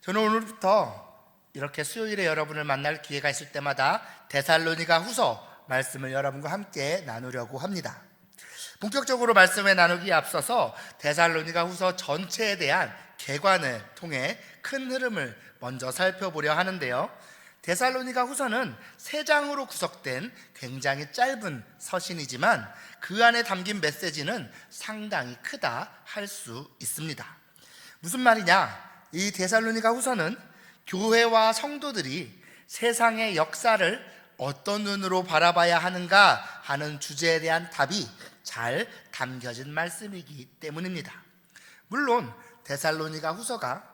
저는 오늘부터 이렇게 수요일에 여러분을 만날 기회가 있을 때마다 데살로니가 후서 말씀을 여러분과 함께 나누려고 합니다. 본격적으로 말씀을 나누기에 앞서서 데살로니가 후서 전체에 대한 개관을 통해 큰 흐름을 먼저 살펴보려 하는데요. 데살로니가 후서는 3장으로 구성된 굉장히 짧은 서신이지만 그 안에 담긴 메시지는 상당히 크다 할 수 있습니다. 무슨 말이냐? 이 데살로니가 후서는 교회와 성도들이 세상의 역사를 어떤 눈으로 바라봐야 하는가 하는 주제에 대한 답이 잘 담겨진 말씀이기 때문입니다. 물론 데살로니가 후서가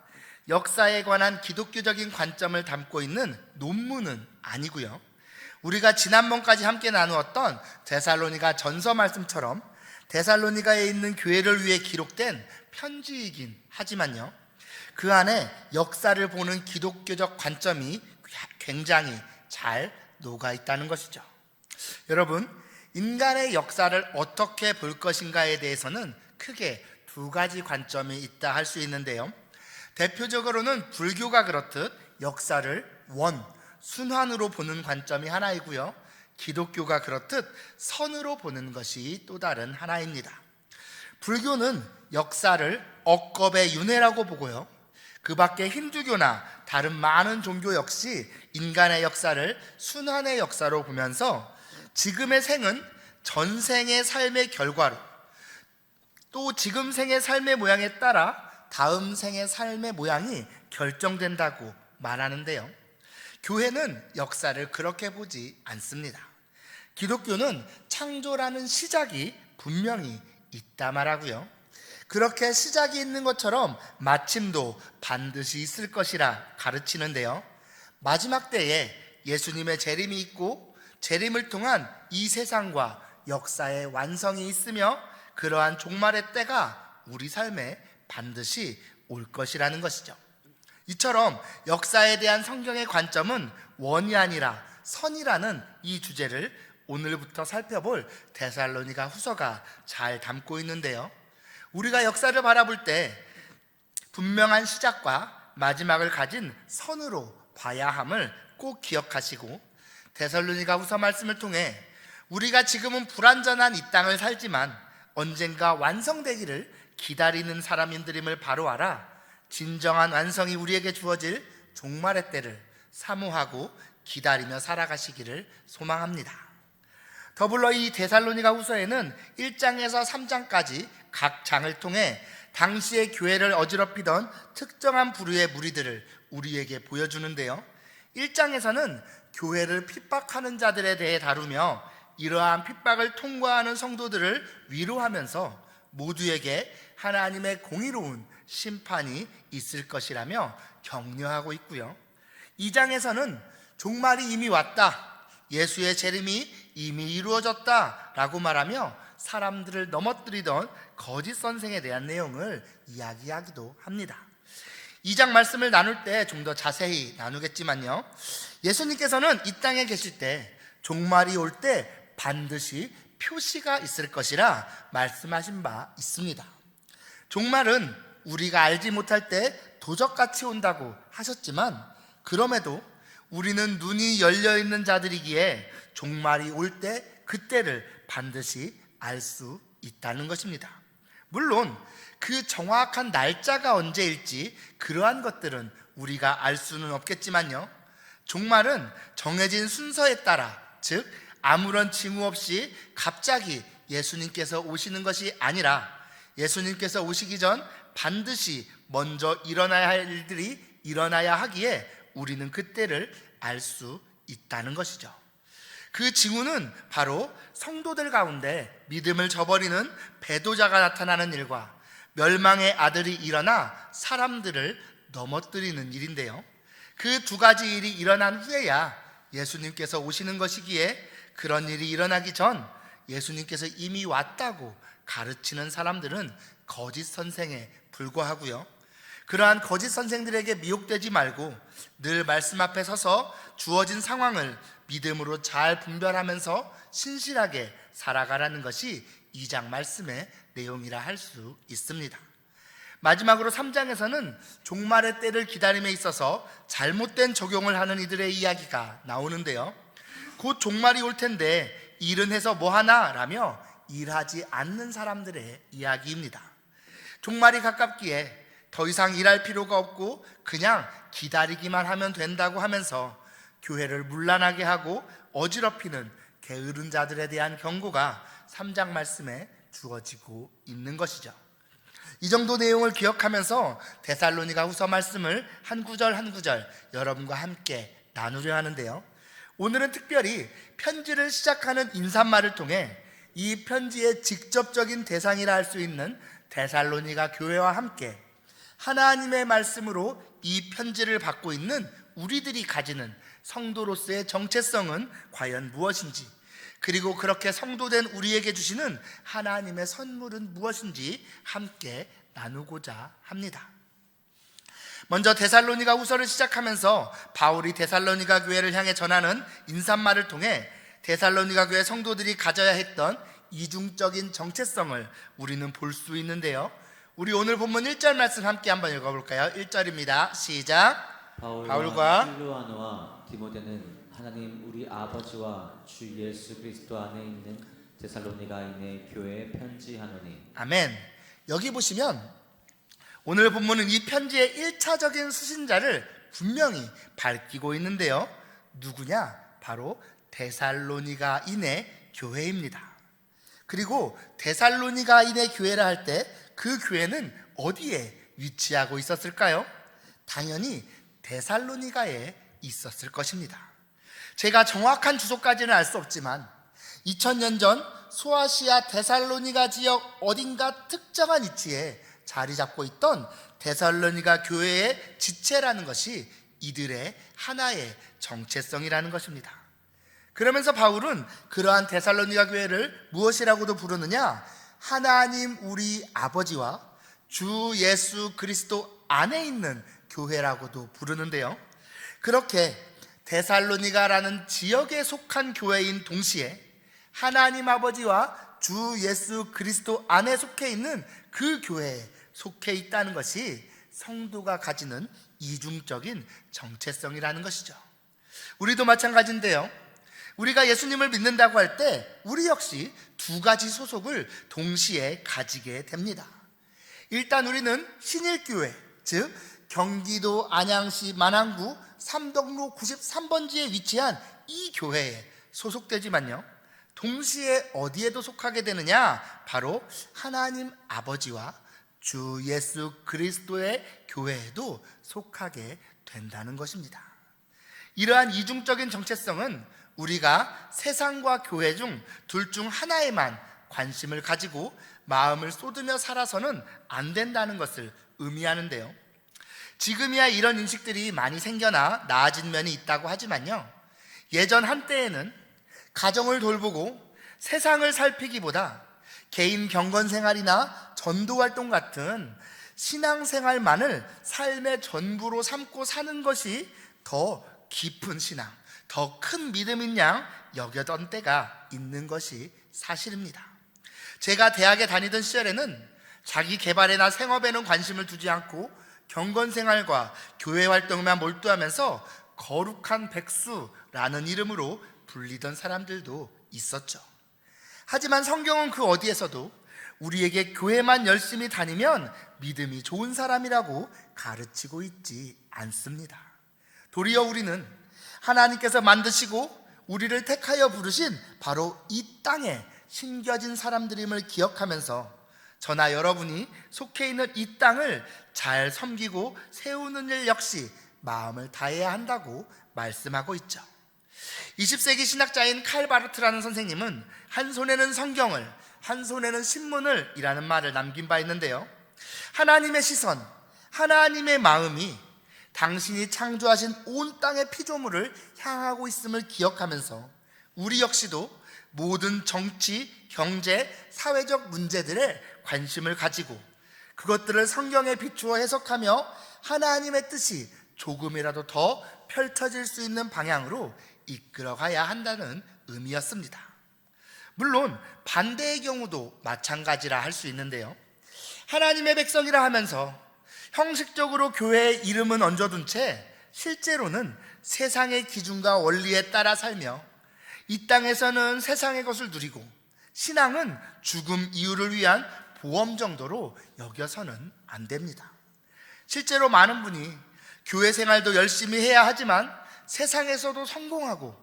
역사에 관한 기독교적인 관점을 담고 있는 논문은 아니고요, 우리가 지난번까지 함께 나누었던 데살로니가 전서 말씀처럼 데살로니가에 있는 교회를 위해 기록된 편지이긴 하지만요, 그 안에 역사를 보는 기독교적 관점이 굉장히 잘 녹아 있다는 것이죠. 여러분, 인간의 역사를 어떻게 볼 것인가에 대해서는 크게 2가지 관점이 있다 할 수 있는데요. 대표적으로는 불교가 그렇듯 역사를 순환으로 보는 관점이 하나이고요, 기독교가 그렇듯 선으로 보는 것이 또 다른 하나입니다. 불교는 역사를 억겁의 윤회라고 보고요, 그 밖에 힌두교나 다른 많은 종교 역시 인간의 역사를 순환의 역사로 보면서 지금의 생은 전생의 삶의 결과로, 또 지금 생의 삶의 모양에 따라 다음 생의 삶의 모양이 결정된다고 말하는데요. 교회는 역사를 그렇게 보지 않습니다. 기독교는 창조라는 시작이 분명히 있다 말하고요, 그렇게 시작이 있는 것처럼 마침도 반드시 있을 것이라 가르치는데요. 마지막 때에 예수님의 재림이 있고 재림을 통한 이 세상과 역사의 완성이 있으며 그러한 종말의 때가 우리 삶에 반드시 올 것이라는 것이죠. 이처럼 역사에 대한 성경의 관점은 원이 아니라 선이라는 이 주제를 오늘부터 살펴볼 데살로니가 후서가 잘 담고 있는데요. 우리가 역사를 바라볼 때 분명한 시작과 마지막을 가진 선으로 봐야 함을 꼭 기억하시고, 데살로니가 후서 말씀을 통해 우리가 지금은 불완전한 이 땅을 살지만 언젠가 완성되기를 기다리는 사람들임을 바로 알아 진정한 완성이 우리에게 주어질 종말의 때를 사모하고 기다리며 살아가시기를 소망합니다. 더불어 이 데살로니가 후서에는 1장에서 3장까지 각 장을 통해 당시의 교회를 어지럽히던 특정한 부류의 무리들을 우리에게 보여주는데요. 1장에서는 교회를 핍박하는 자들에 대해 다루며 이러한 핍박을 통과하는 성도들을 위로하면서 모두에게 하나님의 공의로운 심판이 있을 것이라며 격려하고 있고요. 2장에서는 종말이 이미 왔다, 예수의 재림이 이미 이루어졌다 라고 말하며 사람들을 넘어뜨리던 거짓 선생에 대한 내용을 이야기하기도 합니다. 2장 말씀을 나눌 때 좀 더 자세히 나누겠지만요, 예수님께서는 이 땅에 계실 때 종말이 올 때 반드시 표시가 있을 것이라 말씀하신 바 있습니다. 종말은 우리가 알지 못할 때 도적같이 온다고 하셨지만, 그럼에도 우리는 눈이 열려있는 자들이기에 종말이 올 때 그때를 반드시 알 수 있다는 것입니다. 물론 그 정확한 날짜가 언제일지 그러한 것들은 우리가 알 수는 없겠지만요, 종말은 정해진 순서에 따라, 즉 아무런 징후 없이 갑자기 예수님께서 오시는 것이 아니라 예수님께서 오시기 전 반드시 먼저 일어나야 할 일들이 일어나야 하기에 우리는 그때를 알 수 있다는 것이죠. 그 징후는 바로 성도들 가운데 믿음을 저버리는 배도자가 나타나는 일과 멸망의 아들이 일어나 사람들을 넘어뜨리는 일인데요, 그 2가지 일이 일어난 후에야 예수님께서 오시는 것이기에 그런 일이 일어나기 전 예수님께서 이미 왔다고 가르치는 사람들은 거짓 선생에 불과하고요, 그러한 거짓 선생들에게 미혹되지 말고 늘 말씀 앞에 서서 주어진 상황을 믿음으로 잘 분별하면서 신실하게 살아가라는 것이 2장 말씀의 내용이라 할 수 있습니다. 마지막으로 3장에서는 종말의 때를 기다림에 있어서 잘못된 적용을 하는 이들의 이야기가 나오는데요, 곧 종말이 올 텐데 일은 해서 뭐하나? 라며 일하지 않는 사람들의 이야기입니다. 종말이 가깝기에 더 이상 일할 필요가 없고 그냥 기다리기만 하면 된다고 하면서 교회를 문란하게 하고 어지럽히는 게으른 자들에 대한 경고가 3장 말씀에 주어지고 있는 것이죠. 이 정도 내용을 기억하면서 데살로니가 후서 말씀을 한 구절 한 구절 여러분과 함께 나누려 하는데요, 오늘은 특별히 편지를 시작하는 인사말을 통해 이 편지의 직접적인 대상이라 할 수 있는 데살로니가 교회와 함께 하나님의 말씀으로 이 편지를 받고 있는 우리들이 가지는 성도로서의 정체성은 과연 무엇인지, 그리고 그렇게 성도된 우리에게 주시는 하나님의 선물은 무엇인지 함께 나누고자 합니다. 먼저 데살로니가 후서를 시작하면서 바울이 데살로니가 교회를 향해 전하는 인사말을 통해 데살로니가 교회 성도들이 가져야 했던 이중적인 정체성을 우리는 볼 수 있는데요, 우리 오늘 본문 1절 말씀 함께 한번 읽어볼까요? 1절입니다. 시작. 바울과 실로아노와 디모데는 하나님 우리 아버지와 주 예수 그리스도 안에 있는 데살로니가인의 교회에 편지하노니. 아멘. 여기 보시면 오늘 본문은 이 편지의 1차적인 수신자를 분명히 밝히고 있는데요, 누구냐? 바로 데살로니가인의 교회입니다. 그리고 데살로니가인의 교회라 할 때 그 교회는 어디에 위치하고 있었을까요? 당연히 데살로니가에 있었을 것입니다. 제가 정확한 주소까지는 알 수 없지만 2000년 전 소아시아 데살로니가 지역 어딘가 특정한 위치에 자리 잡고 있던 데살로니가 교회의 지체라는 것이 이들의 하나의 정체성이라는 것입니다. 그러면서 바울은 그러한 데살로니가 교회를 무엇이라고도 부르느냐? 하나님 우리 아버지와 주 예수 그리스도 안에 있는 교회라고도 부르는데요, 그렇게 데살로니가라는 지역에 속한 교회인 동시에 하나님 아버지와 주 예수 그리스도 안에 속해 있는 그 교회에 속해 있다는 것이 성도가 가지는 이중적인 정체성이라는 것이죠. 우리도 마찬가지인데요, 우리가 예수님을 믿는다고 할 때 우리 역시 두 가지 소속을 동시에 가지게 됩니다. 일단 우리는 신일교회, 즉 경기도 안양시 만안구 삼덕로 93번지에 위치한 이 교회에 소속되지만요, 동시에 어디에도 속하게 되느냐? 바로 하나님 아버지와 주 예수 그리스도의 교회에도 속하게 된다는 것입니다. 이러한 이중적인 정체성은 우리가 세상과 교회 중 둘 중 하나에만 관심을 가지고 마음을 쏟으며 살아서는 안 된다는 것을 의미하는데요, 지금이야 이런 인식들이 많이 생겨나 나아진 면이 있다고 하지만요, 예전 한때에는 가정을 돌보고 세상을 살피기보다 개인 경건생활이나 전도활동 같은 신앙생활만을 삶의 전부로 삼고 사는 것이 더 깊은 신앙, 더 큰 믿음인 양 여겨던 때가 있는 것이 사실입니다. 제가 대학에 다니던 시절에는 자기 개발이나 생업에는 관심을 두지 않고 경건생활과 교회 활동에만 몰두하면서 거룩한 백수라는 이름으로 불리던 사람들도 있었죠. 하지만 성경은 그 어디에서도 우리에게 교회만 열심히 다니면 믿음이 좋은 사람이라고 가르치고 있지 않습니다. 도리어 우리는 하나님께서 만드시고 우리를 택하여 부르신 바로 이 땅에 심겨진 사람들임을 기억하면서 저나 여러분이 속해 있는 이 땅을 잘 섬기고 세우는 일 역시 마음을 다해야 한다고 말씀하고 있죠. 20세기 신학자인 칼 바르트라는 선생님은 한 손에는 성경을, 한 손에는 신문을 이라는 말을 남긴 바 있는데요, 하나님의 시선, 하나님의 마음이 당신이 창조하신 온 땅의 피조물을 향하고 있음을 기억하면서 우리 역시도 모든 정치, 경제, 사회적 문제들에 관심을 가지고 그것들을 성경에 비추어 해석하며 하나님의 뜻이 조금이라도 더 펼쳐질 수 있는 방향으로 이끌어가야 한다는 의미였습니다. 물론 반대의 경우도 마찬가지라 할 수 있는데요, 하나님의 백성이라 하면서 형식적으로 교회의 이름은 얹어둔 채 실제로는 세상의 기준과 원리에 따라 살며 이 땅에서는 세상의 것을 누리고 신앙은 죽음 이후를 위한 보험 정도로 여겨서는 안 됩니다. 실제로 많은 분이 교회 생활도 열심히 해야 하지만 세상에서도 성공하고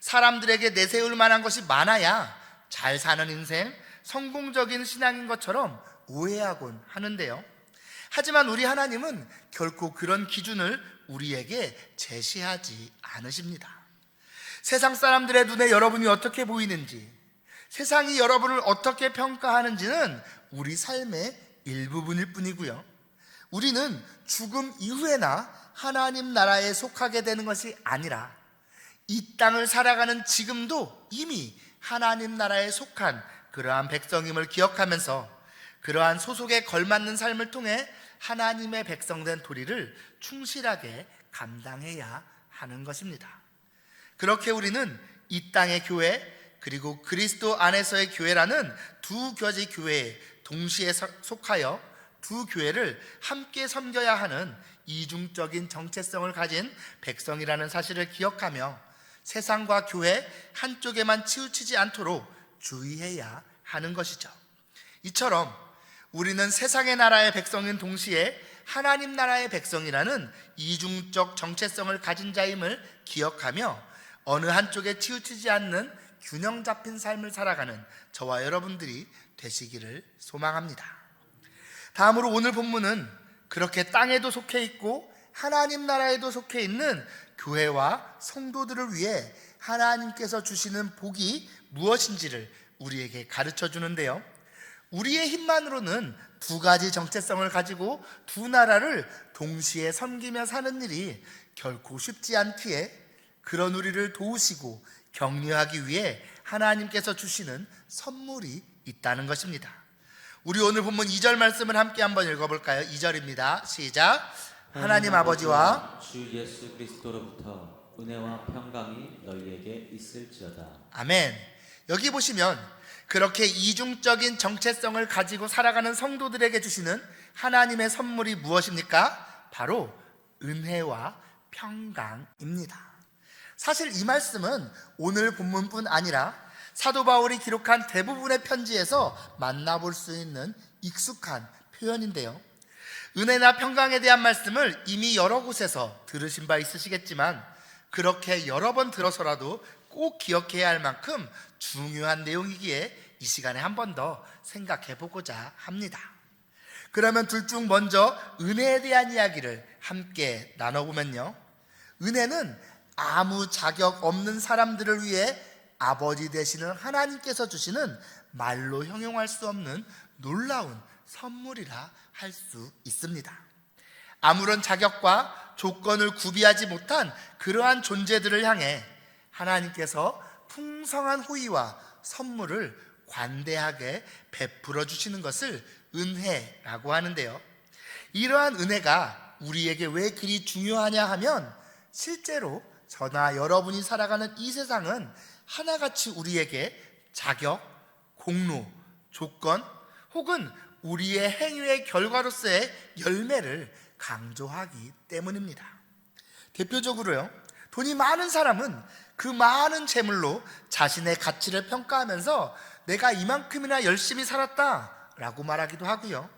사람들에게 내세울 만한 것이 많아야 잘 사는 인생, 성공적인 신앙인 것처럼 오해하곤 하는데요. 하지만 우리 하나님은 결코 그런 기준을 우리에게 제시하지 않으십니다. 세상 사람들의 눈에 여러분이 어떻게 보이는지, 세상이 여러분을 어떻게 평가하는지는 우리 삶의 일부분일 뿐이고요. 우리는 죽음 이후에나 하나님 나라에 속하게 되는 것이 아니라 이 땅을 살아가는 지금도 이미 하나님 나라에 속한 그러한 백성임을 기억하면서 그러한 소속에 걸맞는 삶을 통해 하나님의 백성된 도리를 충실하게 감당해야 하는 것입니다. 그렇게 우리는 이 땅의 교회 그리고 그리스도 안에서의 교회라는 두 교지 교회에 동시에 속하여 두 교회를 함께 섬겨야 하는 이중적인 정체성을 가진 백성이라는 사실을 기억하며 세상과 교회 한쪽에만 치우치지 않도록 주의해야 하는 것이죠. 이처럼 우리는 세상의 나라의 백성인 동시에 하나님 나라의 백성이라는 이중적 정체성을 가진 자임을 기억하며 어느 한쪽에 치우치지 않는 균형 잡힌 삶을 살아가는 저와 여러분들이 되시기를 소망합니다. 다음으로 오늘 본문은 그렇게 땅에도 속해 있고 하나님 나라에도 속해 있는 교회와 성도들을 위해 하나님께서 주시는 복이 무엇인지를 우리에게 가르쳐 주는데요. 우리의 힘만으로는 두 가지 정체성을 가지고 두 나라를 동시에 섬기며 사는 일이 결코 쉽지 않기에 그런 우리를 도우시고 격려하기 위해 하나님께서 주시는 선물이 있다는 것입니다. 우리 오늘 본문 2절 말씀을 함께 한번 읽어볼까요? 2절입니다. 시작. 하나님 아버지와 주 예수 그리스도로부터 은혜와 평강이 너희에게 있을지어다. 아멘. 여기 보시면 그렇게 이중적인 정체성을 가지고 살아가는 성도들에게 주시는 하나님의 선물이 무엇입니까? 바로 은혜와 평강입니다. 사실 이 말씀은 오늘 본문뿐 아니라 사도 바울이 기록한 대부분의 편지에서 만나볼 수 있는 익숙한 표현인데요. 은혜나 평강에 대한 말씀을 이미 여러 곳에서 들으신 바 있으시겠지만 그렇게 여러 번 들어서라도 꼭 기억해야 할 만큼 중요한 내용이기에 이 시간에 한 번 더 생각해 보고자 합니다. 그러면 둘 중 먼저 은혜에 대한 이야기를 함께 나눠보면요, 은혜는 아무 자격 없는 사람들을 위해 아버지 되시는 하나님께서 주시는 말로 형용할 수 없는 놀라운 선물이라 할 수 있습니다. 아무런 자격과 조건을 구비하지 못한 그러한 존재들을 향해 하나님께서 풍성한 호의와 선물을 관대하게 베풀어 주시는 것을 은혜라고 하는데요. 이러한 은혜가 우리에게 왜 그리 중요하냐 하면 실제로 저나 여러분이 살아가는 이 세상은 하나같이 우리에게 자격, 공로, 조건 혹은 우리의 행위의 결과로서의 열매를 강조하기 때문입니다. 대표적으로요, 돈이 많은 사람은 그 많은 재물로 자신의 가치를 평가하면서 내가 이만큼이나 열심히 살았다라고 말하기도 하고요,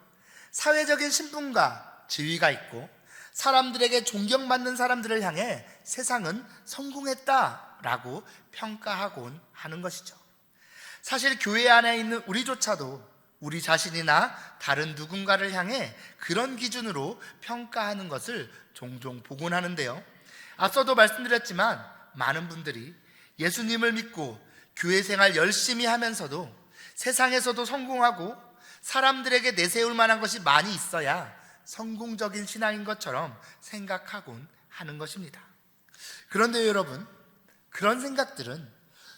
사회적인 신분과 지위가 있고 사람들에게 존경받는 사람들을 향해 세상은 성공했다라고 평가하곤 하는 것이죠. 사실 교회 안에 있는 우리조차도 우리 자신이나 다른 누군가를 향해 그런 기준으로 평가하는 것을 종종 보곤 하는데요. 앞서도 말씀드렸지만 많은 분들이 예수님을 믿고 교회 생활 열심히 하면서도 세상에서도 성공하고 사람들에게 내세울 만한 것이 많이 있어야 성공적인 신앙인 것처럼 생각하곤 하는 것입니다. 그런데 여러분, 그런 생각들은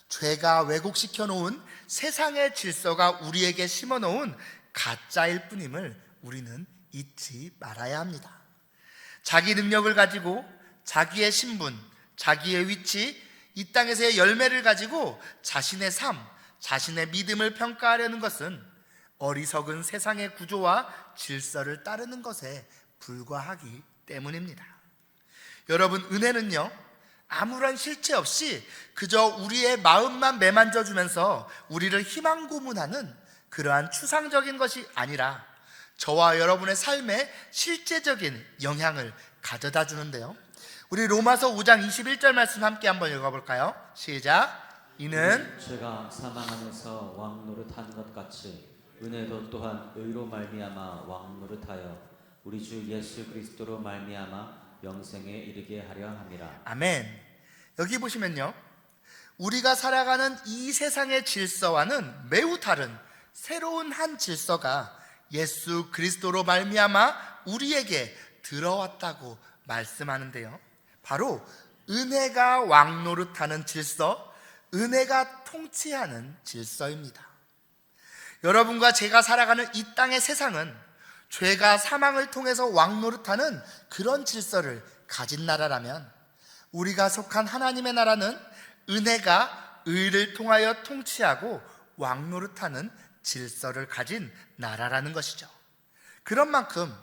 죄가 왜곡시켜 놓은 세상의 질서가 우리에게 심어 놓은 가짜일 뿐임을 우리는 잊지 말아야 합니다. 자기 능력을 가지고 자기의 신분, 자기의 위치, 이 땅에서의 열매를 가지고 자신의 삶, 자신의 믿음을 평가하려는 것은 어리석은 세상의 구조와 질서를 따르는 것에 불과하기 때문입니다. 여러분, 은혜는요, 아무런 실체 없이 그저 우리의 마음만 매만져 주면서 우리를 희망 고문하는 그러한 추상적인 것이 아니라 저와 여러분의 삶에 실제적인 영향을 가져다 주는데요. 우리 로마서 5장 21절 말씀 함께 한번 읽어볼까요? 시작. 이는 죄가 사망 안에서 왕노릇한 것 같이 은혜도 또한 의로 말미암아 왕노릇하여 우리 주 예수 그리스도로 말미암아 영생에 이르게 하려 함이라. 아멘. 여기 보시면요, 우리가 살아가는 이 세상의 질서와는 매우 다른 새로운 한 질서가 예수 그리스도로 말미암아 우리에게 들어왔다고 말씀하는데요, 바로 은혜가 왕노릇하는 질서, 은혜가 통치하는 질서입니다. 여러분과 제가 살아가는 이 땅의 세상은 죄가 사망을 통해서 왕노릇하는 그런 질서를 가진 나라라면, 우리가 속한 하나님의 나라는 은혜가 의를 통하여 통치하고 왕노릇하는 질서를 가진 나라라는 것이죠. 그런 만큼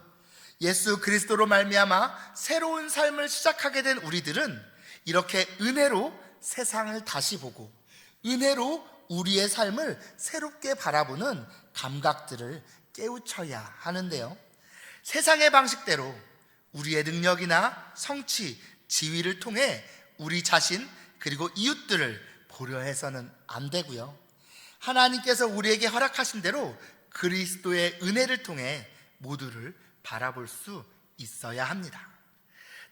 예수 그리스도로 말미암아 새로운 삶을 시작하게 된 우리들은 이렇게 은혜로 세상을 다시 보고 은혜로 우리의 삶을 새롭게 바라보는 감각들을 깨우쳐야 하는데요, 세상의 방식대로 우리의 능력이나 성취, 지위를 통해 우리 자신 그리고 이웃들을 보려 해서는 안 되고요, 하나님께서 우리에게 허락하신 대로 그리스도의 은혜를 통해 모두를 바라볼 수 있어야 합니다.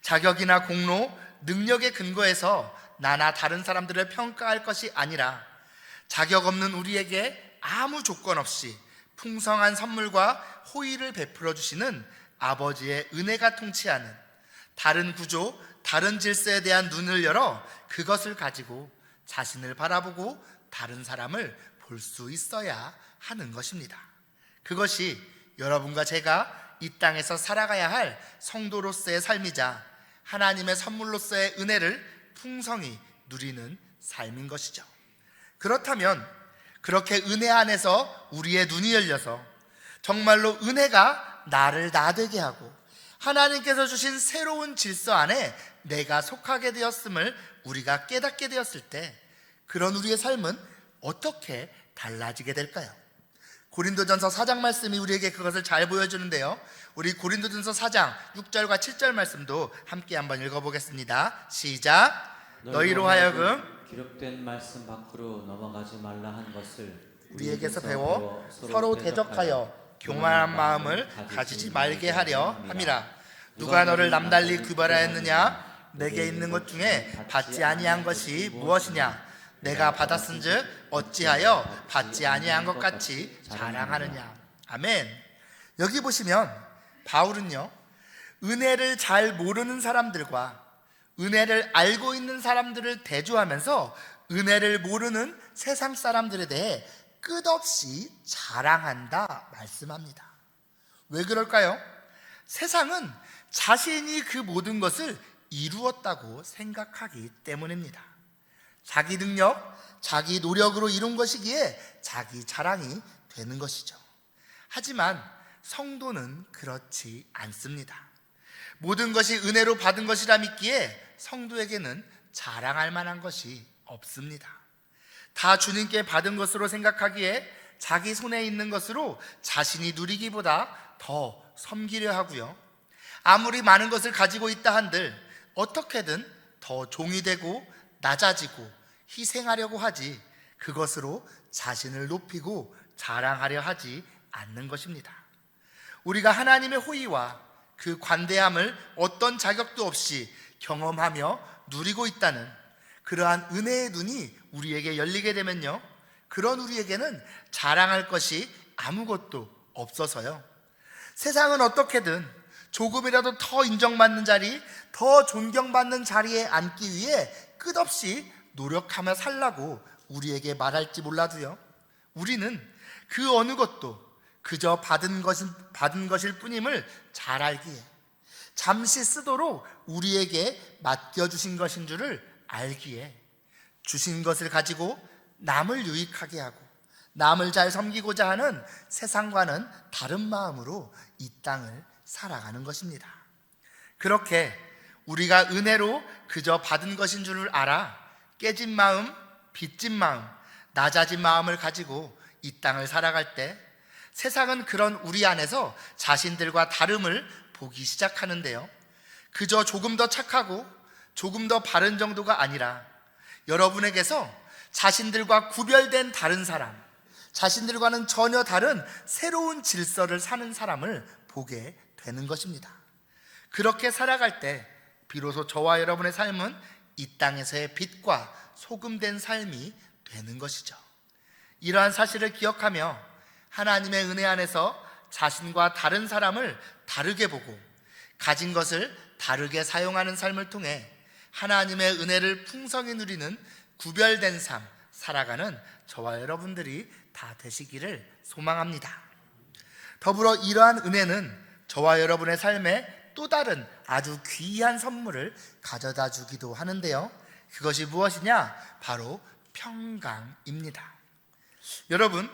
자격이나 공로, 능력에 근거해서 나나 다른 사람들을 평가할 것이 아니라 자격 없는 우리에게 아무 조건 없이 풍성한 선물과 호의를 베풀어 주시는 아버지의 은혜가 통치하는 다른 구조, 다른 질서에 대한 눈을 열어 그것을 가지고 자신을 바라보고 다른 사람을 볼 수 있어야 하는 것입니다. 그것이 여러분과 제가 이 땅에서 살아가야 할 성도로서의 삶이자 하나님의 선물로서의 은혜를 풍성히 누리는 삶인 것이죠. 그렇다면 그렇게 은혜 안에서 우리의 눈이 열려서 정말로 은혜가 나를 나되게 하고 하나님께서 주신 새로운 질서 안에 내가 속하게 되었음을 우리가 깨닫게 되었을 때, 그런 우리의 삶은 어떻게 달라지게 될까요? 고린도전서 4장 말씀이 우리에게 그것을 잘 보여주는데요, 우리 고린도전서 4장 6절과 7절 말씀도 함께 한번 읽어보겠습니다. 시작. 너희로 하여금 기록된 말씀 밖으로 넘어가지 말라 한 것을 우리에게서 배워 서로 대적하여 교만한 마음을 가지지 말게 하려 함이라. 누가 너를 남달리 규발하였느냐? 내게 있는 것 중에 받지 아니한 것이 무엇이냐? 내가 받았은즉 어찌하여 받지 아니한 것 같이 자랑하느냐? 아멘. 여기 보시면 바울은요, 은혜를 잘 모르는 사람들과 은혜를 알고 있는 사람들을 대조하면서 은혜를 모르는 세상 사람들에 대해 끝없이 자랑한다 말씀합니다. 왜 그럴까요? 세상은 자신이 그 모든 것을 이루었다고 생각하기 때문입니다. 자기 능력, 자기 노력으로 이룬 것이기에 자기 자랑이 되는 것이죠. 하지만 성도는 그렇지 않습니다. 모든 것이 은혜로 받은 것이라 믿기에 성도에게는 자랑할 만한 것이 없습니다. 다 주님께 받은 것으로 생각하기에 자기 손에 있는 것으로 자신이 누리기보다 더 섬기려 하고요, 아무리 많은 것을 가지고 있다 한들 어떻게든 더 종이 되고 낮아지고 희생하려고 하지, 그것으로 자신을 높이고 자랑하려 하지 않는 것입니다. 우리가 하나님의 호의와 그 관대함을 어떤 자격도 없이 경험하며 누리고 있다는 그러한 은혜의 눈이 우리에게 열리게 되면요, 그런 우리에게는 자랑할 것이 아무것도 없어서요, 세상은 어떻게든 조금이라도 더 인정받는 자리, 더 존경받는 자리에 앉기 위해 끝없이 노력하며 살라고 우리에게 말할지 몰라도요, 우리는 그 어느 것도 그저 받은 것일 뿐임을 잘 알기에 잠시 쓰도록 우리에게 맡겨주신 것인 줄을 알기에 주신 것을 가지고 남을 유익하게 하고 남을 잘 섬기고자 하는 세상과는 다른 마음으로 이 땅을 살아가는 것입니다. 그렇게 우리가 은혜로 그저 받은 것인 줄을 알아 깨진 마음, 빚진 마음, 낮아진 마음을 가지고 이 땅을 살아갈 때 세상은 그런 우리 안에서 자신들과 다름을 보기 시작하는데요, 그저 조금 더 착하고 조금 더 바른 정도가 아니라 여러분에게서 자신들과 구별된 다른 사람, 자신들과는 전혀 다른 새로운 질서를 사는 사람을 보게 되는 것입니다. 그렇게 살아갈 때 비로소 저와 여러분의 삶은 이 땅에서의 빛과 소금된 삶이 되는 것이죠. 이러한 사실을 기억하며 하나님의 은혜 안에서 자신과 다른 사람을 다르게 보고 가진 것을 다르게 사용하는 삶을 통해 하나님의 은혜를 풍성히 누리는 구별된 삶 살아가는 저와 여러분들이 다 되시기를 소망합니다. 더불어 이러한 은혜는 저와 여러분의 삶에 또 다른 아주 귀한 선물을 가져다 주기도 하는데요, 그것이 무엇이냐? 바로 평강입니다. 여러분,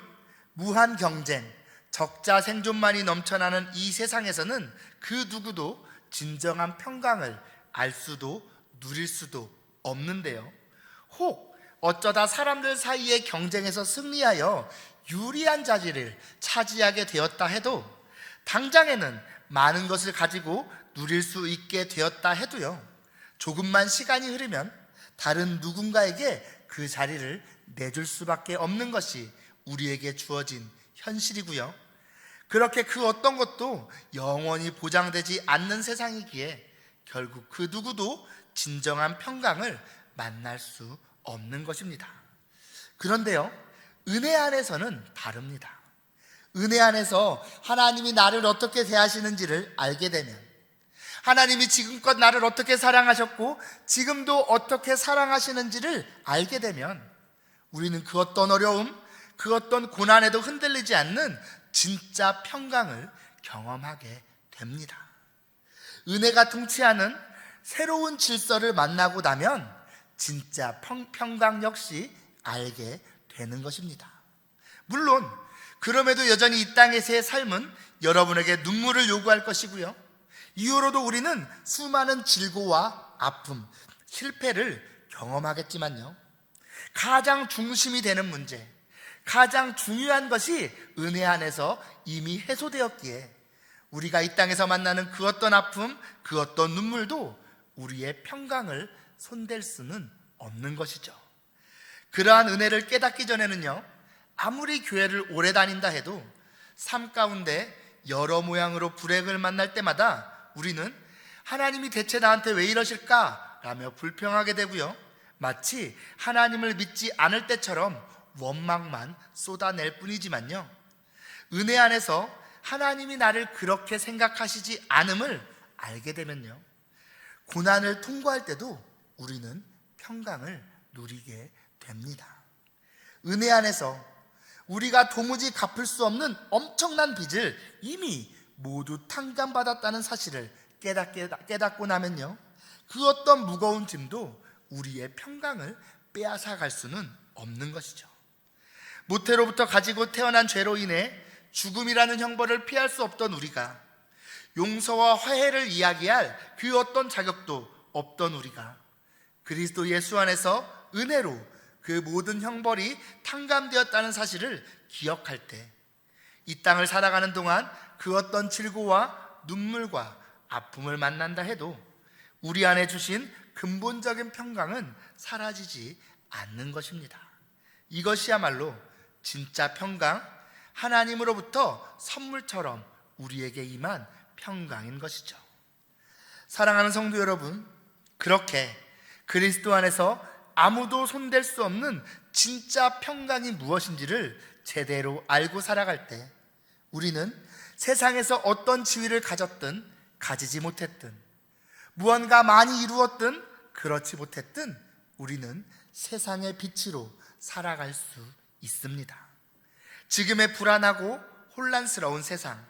무한 경쟁, 적자 생존만이 넘쳐나는 이 세상에서는 그 누구도 진정한 평강을 알 수도 누릴 수도 없는데요, 혹 어쩌다 사람들 사이의 경쟁에서 승리하여 유리한 자리를 차지하게 되었다 해도, 당장에는 많은 것을 가지고 누릴 수 있게 되었다 해도요, 조금만 시간이 흐르면 다른 누군가에게 그 자리를 내줄 수밖에 없는 것이 우리에게 주어진 현실이고요, 그렇게 그 어떤 것도 영원히 보장되지 않는 세상이기에 결국 그 누구도 진정한 평강을 만날 수 없는 것입니다. 그런데요, 은혜 안에서는 다릅니다. 은혜 안에서 하나님이 나를 어떻게 대하시는지를 알게 되면, 하나님이 지금껏 나를 어떻게 사랑하셨고 지금도 어떻게 사랑하시는지를 알게 되면 우리는 그 어떤 어려움, 그 어떤 고난에도 흔들리지 않는 진짜 평강을 경험하게 됩니다. 은혜가 통치하는 새로운 질서를 만나고 나면 진짜 평강 역시 알게 되는 것입니다. 물론 그럼에도 여전히 이 땅에서의 삶은 여러분에게 눈물을 요구할 것이고요, 이후로도 우리는 수많은 질고와 아픔, 실패를 경험하겠지만요, 가장 중심이 되는 문제, 가장 중요한 것이 은혜 안에서 이미 해소되었기에 우리가 이 땅에서 만나는 그 어떤 아픔, 그 어떤 눈물도 우리의 평강을 손댈 수는 없는 것이죠. 그러한 은혜를 깨닫기 전에는요, 아무리 교회를 오래 다닌다 해도 삶 가운데 여러 모양으로 불행을 만날 때마다 우리는 하나님이 대체 나한테 왜 이러실까? 라며 불평하게 되고요, 마치 하나님을 믿지 않을 때처럼 원망만 쏟아낼 뿐이지만요, 은혜 안에서 하나님이 나를 그렇게 생각하시지 않음을 알게 되면요, 고난을 통과할 때도 우리는 평강을 누리게 됩니다. 은혜 안에서 우리가 도무지 갚을 수 없는 엄청난 빚을 이미 모두 탕감받았다는 사실을 깨닫고 나면요, 그 어떤 무거운 짐도 우리의 평강을 빼앗아갈 수는 없는 것이죠. 모태로부터 가지고 태어난 죄로 인해 죽음이라는 형벌을 피할 수 없던 우리가, 용서와 화해를 이야기할 그 어떤 자격도 없던 우리가 그리스도 예수 안에서 은혜로 그 모든 형벌이 탕감되었다는 사실을 기억할 때, 이 땅을 살아가는 동안 그 어떤 질고와 눈물과 아픔을 만난다 해도 우리 안에 주신 근본적인 평강은 사라지지 않는 것입니다. 이것이야말로 진짜 평강, 하나님으로부터 선물처럼 우리에게 임한 평강인 것이죠. 사랑하는 성도 여러분, 그렇게 그리스도 안에서 아무도 손댈 수 없는 진짜 평강이 무엇인지를 제대로 알고 살아갈 때 우리는 세상에서 어떤 지위를 가졌든 가지지 못했든, 무언가 많이 이루었든 그렇지 못했든 우리는 세상의 빛으로 살아갈 수 있습니다. 지금의 불안하고 혼란스러운 세상,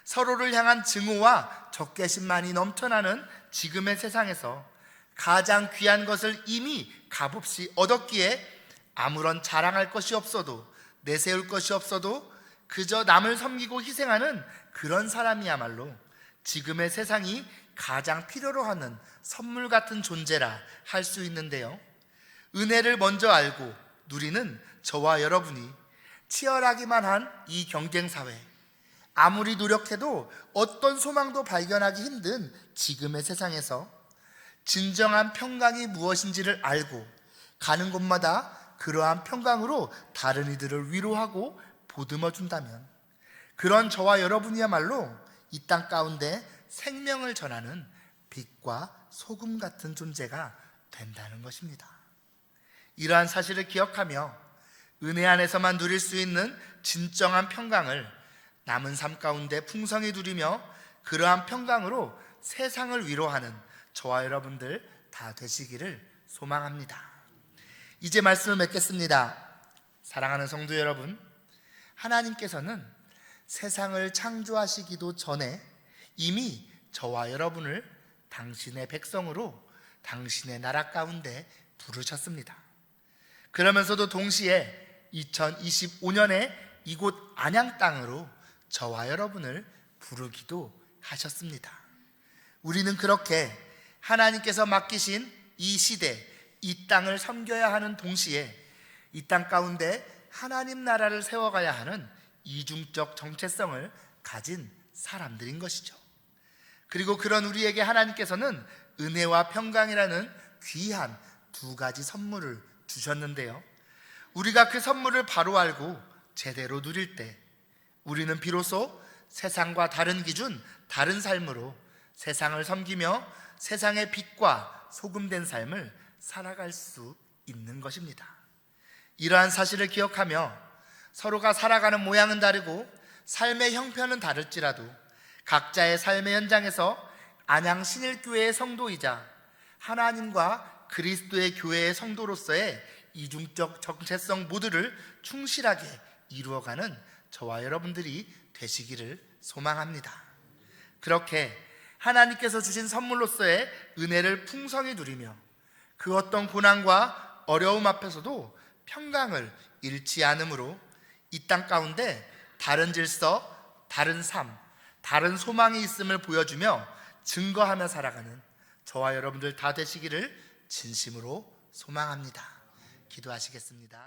서로를 향한 증오와 적개심만이 넘쳐나는 지금의 세상에서 가장 귀한 것을 이미 값없이 얻었기에 아무런 자랑할 것이 없어도 내세울 것이 없어도 그저 남을 섬기고 희생하는 그런 사람이야말로 지금의 세상이 가장 필요로 하는 선물 같은 존재라 할 수 있는데요. 은혜를 먼저 알고 누리는 저와 여러분이 치열하기만 한 이 경쟁사회, 아무리 노력해도 어떤 소망도 발견하기 힘든 지금의 세상에서 진정한 평강이 무엇인지를 알고 가는 곳마다 그러한 평강으로 다른 이들을 위로하고 보듬어 준다면 그런 저와 여러분이야말로 이 땅 가운데 생명을 전하는 빛과 소금 같은 존재가 된다는 것입니다. 이러한 사실을 기억하며 은혜 안에서만 누릴 수 있는 진정한 평강을 남은 삶 가운데 풍성히 누리며 그러한 평강으로 세상을 위로하는 저와 여러분들 다 되시기를 소망합니다. 이제 말씀을 맺겠습니다. 사랑하는 성도 여러분, 하나님께서는 세상을 창조하시기도 전에 이미 저와 여러분을 당신의 백성으로 당신의 나라 가운데 부르셨습니다. 그러면서도 동시에 2025년에 이곳 안양 땅으로 저와 여러분을 부르기도 하셨습니다. 우리는 그렇게 하나님께서 맡기신 이 시대, 이 땅을 섬겨야 하는 동시에 이 땅 가운데 하나님 나라를 세워가야 하는 이중적 정체성을 가진 사람들인 것이죠. 그리고 그런 우리에게 하나님께서는 은혜와 평강이라는 귀한 두 가지 선물을 주셨는데요. 우리가 그 선물을 바로 알고 제대로 누릴 때 우리는 비로소 세상과 다른 기준, 다른 삶으로 세상을 섬기며 세상의 빛과 소금된 삶을 살아갈 수 있는 것입니다. 이러한 사실을 기억하며 서로가 살아가는 모양은 다르고 삶의 형편은 다를지라도 각자의 삶의 현장에서 안양 신일교회의 성도이자 하나님과 그리스도의 교회의 성도로서의 이중적 정체성 모두를 충실하게 이루어가는 저와 여러분들이 되시기를 소망합니다. 그렇게 하나님께서 주신 선물로서의 은혜를 풍성히 누리며 그 어떤 고난과 어려움 앞에서도 평강을 잃지 않으므로 이 땅 가운데 다른 질서, 다른 삶, 다른 소망이 있음을 보여주며 증거하며 살아가는 저와 여러분들 다 되시기를 진심으로 소망합니다. 기도하시겠습니다.